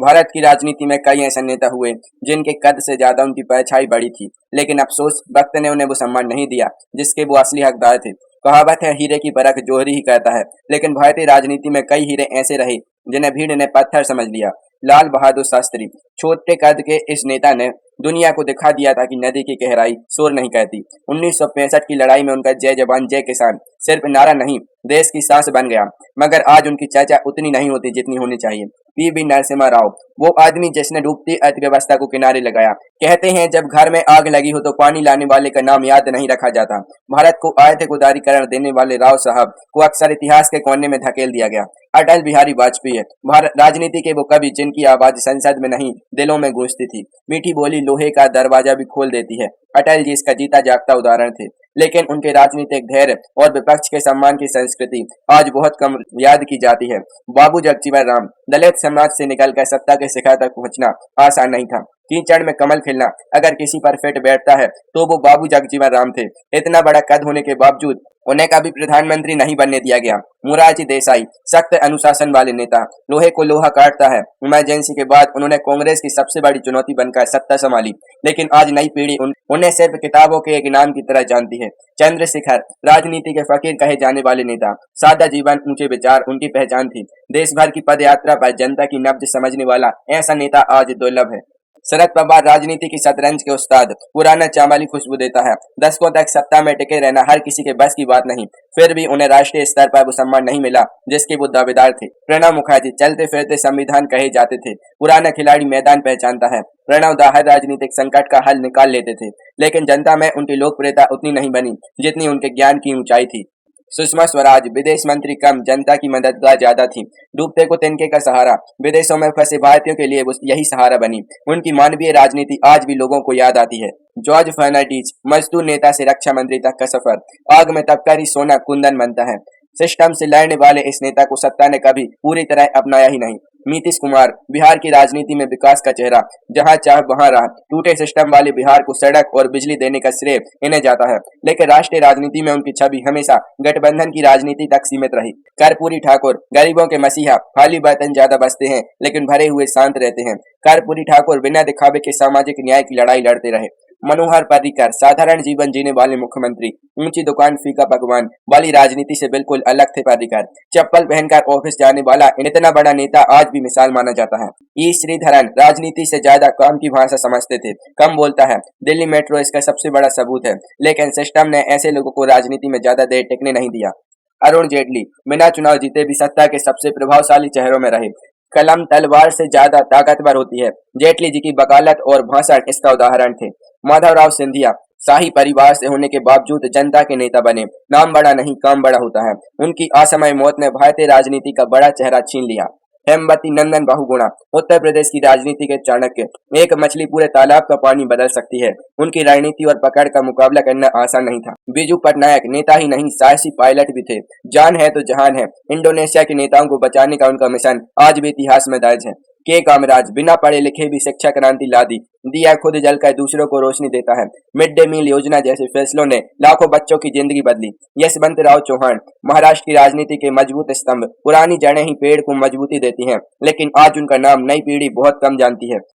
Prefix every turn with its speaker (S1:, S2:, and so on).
S1: भारत की राजनीति में कई ऐसे नेता हुए जिनके कद से ज्यादा उनकी परछाई बड़ी थी, लेकिन अफसोस वक्त ने उन्हें वो सम्मान नहीं दिया जिसके वो असली हकदार थे। कहावत है, हीरे की परख जोहरी ही कहता है, लेकिन भारतीय राजनीति में कई हीरे ऐसे रहे जिन्हें भीड़ ने पत्थर समझ लिया। लाल बहादुर शास्त्री, छोटे कद के इस नेता ने दुनिया को दिखा दिया था कि नदी की गहराई शोर नहीं कहती। 1965 की लड़ाई में उनका जय जवान जय किसान सिर्फ नारा नहीं, देश की सांस बन गया। मगर आज उनकी चर्चा उतनी नहीं होती जितनी होनी चाहिए। पीवी नरसिम्हा राव, वो आदमी जिसने डूबती अर्थव्यवस्था को किनारे लगाया। कहते हैं, जब घर में आग लगी हो तो पानी लाने वाले का नाम याद नहीं रखा जाता। भारत को आर्थिक उदारीकरण देने वाले राव साहब को अक्सर इतिहास के कोने में धकेल दिया गया। अटल बिहारी वाजपेयी, भारत राजनीति के वो कवि जिनकी आवाज संसद में नहीं दिलों में गूंजती थी। मीठी बोली लोहे का दरवाजा भी खोल देती है। अटल जी इसका जीता जागता उदाहरण थे, लेकिन उनके राजनीतिक धैर्य और विपक्ष के सम्मान की संस्कृति आज बहुत कम याद की जाती है। बाबू जगजीवन राम, दलित समाज से निकलकर सत्ता के शिखर तक पहुंचना आसान नहीं था। कीचड़ में कमल खिलना अगर किसी पर फिट बैठता है तो वो बाबू जगजीवन राम थे। इतना बड़ा कद होने के बावजूद उन्हें कभी प्रधानमंत्री नहीं बनने दिया गया। मोरारजी देसाई, सख्त अनुशासन वाले नेता, लोहे को लोहा काटता है। इमरजेंसी के बाद उन्होंने कांग्रेस की सबसे बड़ी चुनौती बनकर सत्ता संभाली, लेकिन आज नई पीढ़ी उन्हें सिर्फ किताबों के एक नाम की तरह जानती है। चंद्रशेखर, राजनीति के फकीर कहे जाने वाले नेता, सादा जीवन ऊंचे विचार उनकी पहचान थी। देश भर की पदयात्रा पर जनता की नब्ज समझने वाला ऐसा नेता आज दुर्लभ है। शरद पवार, राजनीति की शतरंज के उस्ताद, पुराना चावल खुशबू देता है। दशकों तक सत्ता में टिके रहना हर किसी के बस की बात नहीं, फिर भी उन्हें राष्ट्रीय स्तर पर वो सम्मान नहीं मिला जिसके वो दावेदार थे। प्रणब मुखर्जी, चलते फिरते संविधान कहे जाते थे। पुराना खिलाड़ी मैदान पहचानता है। प्रणब दा हर राजनीतिक संकट का हल निकाल लेते थे, लेकिन जनता में उनकी लोकप्रियता उतनी नहीं बनी जितनी उनके ज्ञान की ऊंचाई थी। सुषमा स्वराज, विदेश मंत्री कम, जनता की मददगार ज्यादा थी। डूबते को तिनके का सहारा, विदेशों में फंसे भारतीयों के लिए वो यही सहारा बनी। उनकी मानवीय राजनीति आज भी लोगों को याद आती है। जॉर्ज फर्नांडीज, मजदूर नेता से रक्षा मंत्री तक का सफर, आग में तपकर ही सोना कुंदन बनता है। सिस्टम से लड़ने वाले इस नेता को सत्ता ने कभी पूरी तरह अपनाया ही नहीं। नीतीश कुमार, बिहार की राजनीति में विकास का चेहरा, जहां चाह वहां राह। टूटे सिस्टम वाले बिहार को सड़क और बिजली देने का श्रेय इन्हें जाता है, लेकिन राष्ट्रीय राजनीति में उनकी छवि हमेशा गठबंधन की राजनीति तक सीमित रही। कर्पूरी ठाकुर, गरीबों के मसीहा, खाली बर्तन ज्यादा बचते हैं लेकिन भरे हुए शांत रहते हैं। कर्पूरी ठाकुर बिना दिखावे के सामाजिक न्याय की लड़ाई लड़ते रहे। मनोहर पर्रिकर, साधारण जीवन जीने वाले मुख्यमंत्री, ऊंची दुकान फीका पकवान वाली राजनीति से बिल्कुल अलग थे पर्रिकर। चप्पल पहनकर ऑफिस जाने वाला इतना बड़ा नेता आज भी मिसाल माना जाता है। ई श्रीधरन, राजनीति से ज्यादा काम की भाषा समझते थे, कम बोलता है। दिल्ली मेट्रो इसका सबसे बड़ा सबूत है, लेकिन सिस्टम ने ऐसे लोगों को राजनीति में ज्यादा देर टिकने नहीं दिया। अरुण जेटली, बिना चुनाव जीते भी सत्ता के सबसे प्रभावशाली चेहरों में रहे। कलम तलवार से ज्यादा ताकतवर होती है। जेटली जी की वकालत और भाषण इसका उदाहरण थे। माधवराव सिंधिया, शाही परिवार से होने के बावजूद जनता के नेता बने। नाम बड़ा नहीं, काम बड़ा होता है। उनकी असमय मौत ने भारतीय राजनीति का बड़ा चेहरा छीन लिया। हेमवती नंदन बहुगुणा, उत्तर प्रदेश की राजनीति के चाणक्य, एक मछली पूरे तालाब का पानी बदल सकती है। उनकी रणनीति और पकड़ का मुकाबला करना आसान नहीं था। बिजू पटनायक, नेता ही नहीं साहसी पायलट भी थे। जान है तो जहान है। इंडोनेशिया के नेताओं को बचाने का उनका मिशन आज भी इतिहास में दर्ज है। के कामराज, बिना पढ़े लिखे भी शिक्षा क्रांति ला दी। दिया खुद जलकर दूसरों को रोशनी देता है। मिड डे मील योजना जैसे फैसलों ने लाखों बच्चों की जिंदगी बदली। यशवंत राव चौहान, महाराष्ट्र की राजनीति के मजबूत स्तंभ। पुरानी जड़ें ही पेड़ को मजबूती देती हैं, लेकिन आज उनका नाम नई पीढ़ी बहुत कम जानती है।